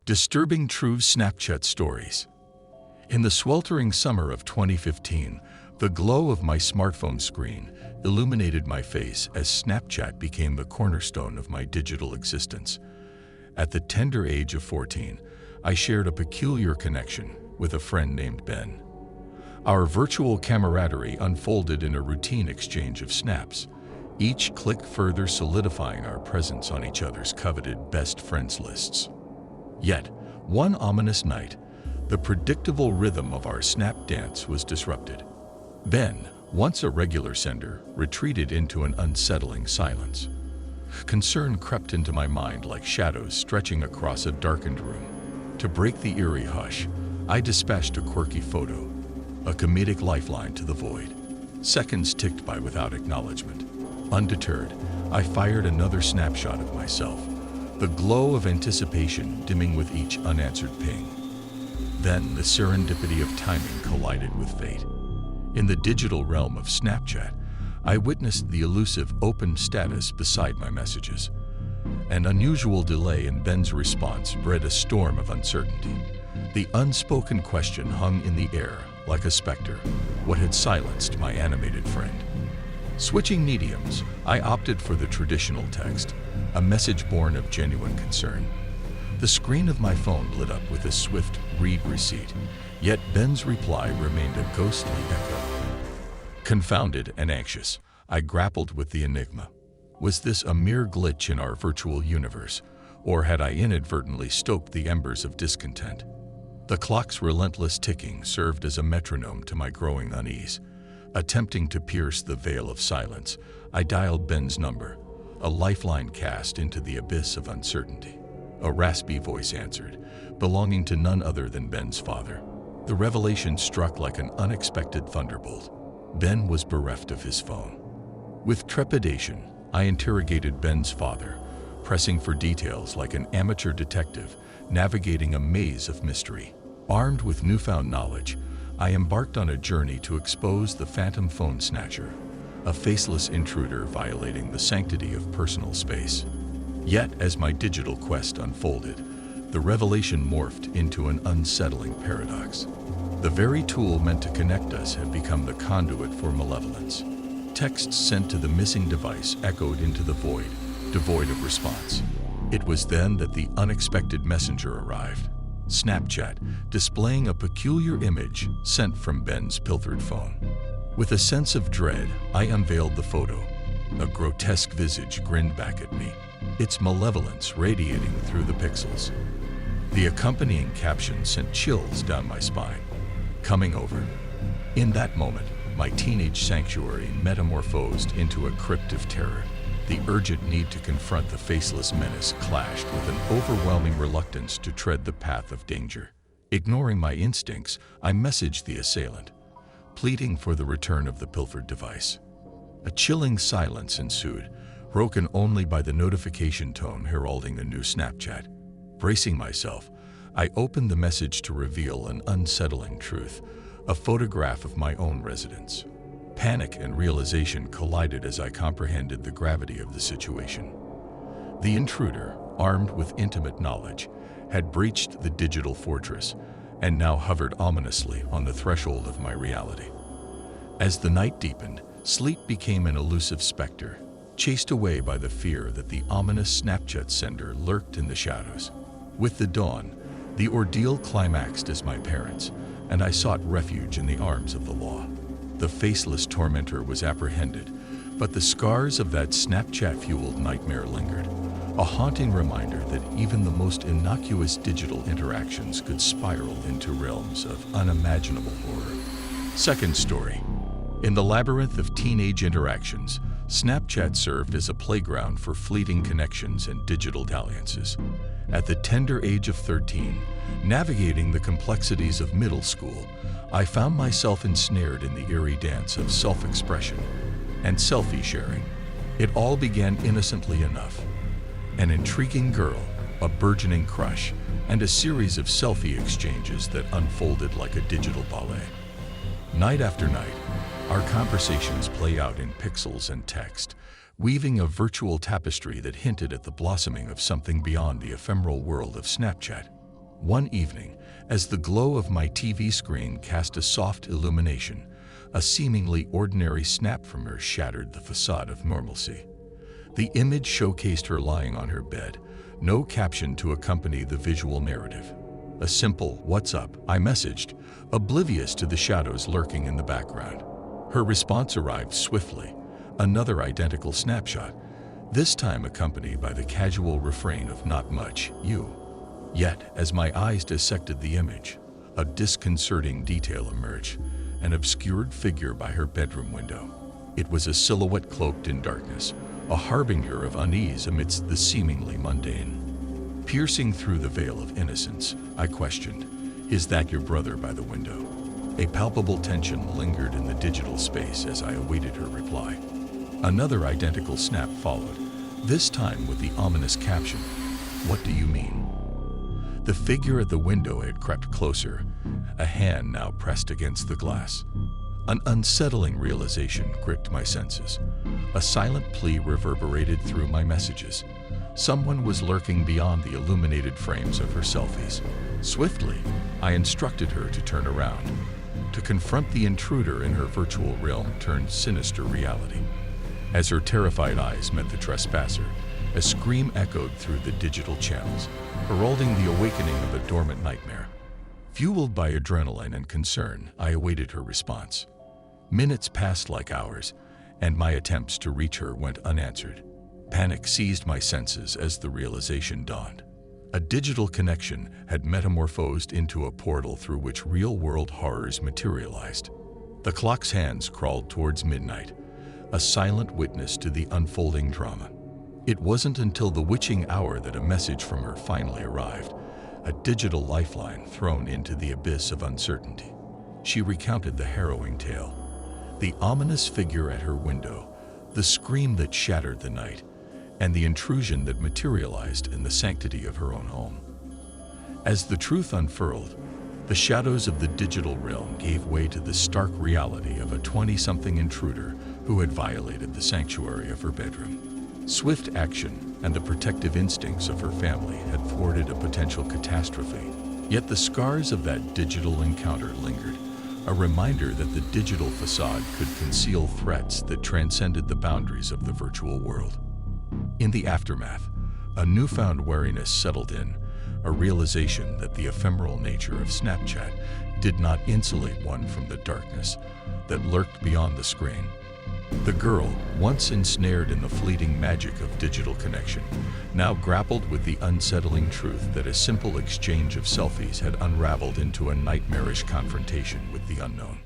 Disturbing true Snapchat stories. In the sweltering summer of 2015, the glow of my smartphone screen illuminated my face as Snapchat became the cornerstone of my digital existence. At the tender age of 14, I shared a peculiar connection with a friend named Ben. Our virtual camaraderie unfolded in a routine exchange of snaps, each click further solidifying our presence on each other's coveted best friends lists. Yet, one ominous night, the predictable rhythm of our snap dance was disrupted. Ben, once a regular sender, retreated into an unsettling silence. Concern crept into my mind like shadows stretching across a darkened room. To break the eerie hush, I dispatched a quirky photo, a comedic lifeline to the void. Seconds ticked by without acknowledgement. Undeterred, I fired another snapshot of myself, the glow of anticipation dimming with each unanswered ping. Then the serendipity of timing collided with fate. In the digital realm of Snapchat, I witnessed the elusive open status beside my messages. An unusual delay in Ben's response bred a storm of uncertainty. The unspoken question hung in the air like a specter, what had silenced my animated friend. Switching mediums, I opted for the traditional text, a message born of genuine concern. The screen of my phone lit up with a swift read receipt, yet Ben's reply remained a ghostly echo. Confounded and anxious, I grappled with the enigma. Was this a mere glitch in our virtual universe, or had I inadvertently stoked the embers of discontent? The clock's relentless ticking served as a metronome to my growing unease. Attempting to pierce the veil of silence, I dialed Ben's number, a lifeline cast into the abyss of uncertainty. A raspy voice answered, belonging to none other than Ben's father. The revelation struck like an unexpected thunderbolt. Ben was bereft of his phone. With trepidation, I interrogated Ben's father, pressing for details like an amateur detective navigating a maze of mystery. Armed with newfound knowledge, I embarked on a journey to expose the phantom phone snatcher, a faceless intruder violating the sanctity of personal space. Yet, as my digital quest unfolded, the revelation morphed into an unsettling paradox. The very tool meant to connect us had become the conduit for malevolence. Texts sent to the missing device echoed into the void, devoid of response. It was then that the unexpected messenger arrived. Snapchat, displaying a peculiar image sent from Ben's pilfered phone. With a sense of dread, I unveiled the photo. A grotesque visage grinned back at me, its malevolence radiating through the pixels. The accompanying caption sent chills down my spine. Coming over. In that moment, my teenage sanctuary metamorphosed into a crypt of terror. The urgent need to confront the faceless menace clashed with an overwhelming reluctance to tread the path of danger. Ignoring my instincts, I messaged the assailant, pleading for the return of the pilfered device. A chilling silence ensued, broken only by the notification tone heralding the new Snapchat. Bracing myself, I opened the message to reveal an unsettling truth, a photograph of my own residence. Panic and realization collided as I comprehended the gravity of the situation. The intruder, armed with intimate knowledge, had breached the digital fortress and now hovered ominously on the threshold of my reality. As the night deepened, sleep became an elusive specter, chased away by the fear that the ominous Snapchat sender lurked in the shadows. With the dawn, the ordeal climaxed as my parents, and I sought refuge in the arms of the law. The faceless tormentor was apprehended, but the scars of that Snapchat-fueled nightmare lingered, a haunting reminder that even the most innocuous digital interactions could spiral into realms of unimaginable horror. Second story. In the labyrinth of teenage interactions, Snapchat served as a playground for fleeting connections and digital dalliances. At the tender age of 13, navigating the complexities of middle school, I found myself ensnared in the eerie dance of self-expression and selfie sharing. It all began innocently enough. An intriguing girl, a burgeoning crush, and a series of selfie exchanges that unfolded like a digital ballet. Night after night, our conversations play out in pixels and text, weaving a virtual tapestry that hinted at the blossoming of something beyond the ephemeral world of Snapchat. One evening, as the glow of my TV screen cast a soft illumination, a seemingly ordinary snap from her shattered the facade of normalcy. The image showcased her lying on her bed, no caption to accompany the visual narrative. A simple, "What's up?" I messaged, oblivious to the shadows lurking in the background. Her response arrived swiftly, another identical snapshot, this time accompanied by the casual refrain of "Not much, you." Yet, as my eyes dissected the image, a disconcerting detail emerged, an obscured figure by her bedroom window. It was a silhouette cloaked in darkness, a harbinger of unease amidst the seemingly mundane. Piercing through the veil of innocence, I questioned, "Is that your brother by the window?" A palpable tension lingered in the digital space as I awaited her reply. Another identical snap followed, this time with the ominous caption, "What do you mean?" The figure at the window had crept closer, a hand now pressed against the glass. An unsettling realization gripped my senses. A silent plea reverberated through my messages. Someone was lurking beyond the illuminated frames of her selfies. Swiftly, I instructed her to turn around. To confront the intruder in her virtual realm turned sinister reality. As her terrified eyes met the trespasser, a scream echoed through the digital channels, heralding the awakening of a dormant nightmare. Fueled by adrenaline and concern, I awaited her response. Minutes passed like hours, and my attempts to reach her went unanswered. Panic seized my senses as the realization dawned. A digital connection had metamorphosed into a portal through which real-world horrors materialized. The clock's hands crawled towards midnight, a silent witness to the unfolding drama. It wasn't until the witching hour that a message from her finally arrived, a digital lifeline thrown into the abyss of uncertainty. She recounted the harrowing tale, the ominous figure at her window, the scream that shattered the night, and the intrusion that materialized in the sanctity of her own home. As the truth unfurled, the shadows of the digital realm gave way to the stark reality of a 20-something intruder who had violated the sanctuary of her bedroom. Swift action and the protective instincts of her family had thwarted a potential catastrophe. Yet the scars of that digital encounter lingered, a reminder that the digital facade could conceal threats that transcended the boundaries of the virtual world. In the aftermath, a newfound wariness settled in, a realization that the ephemeral nature of Snapchat did not insulate one from the darkness that lurked beyond the screen. The girl, once ensnared in the fleeting magic of digital connection, now grappled with the unsettling truth that a simple exchange of selfies had unraveled into a nightmarish confrontation with the unknown.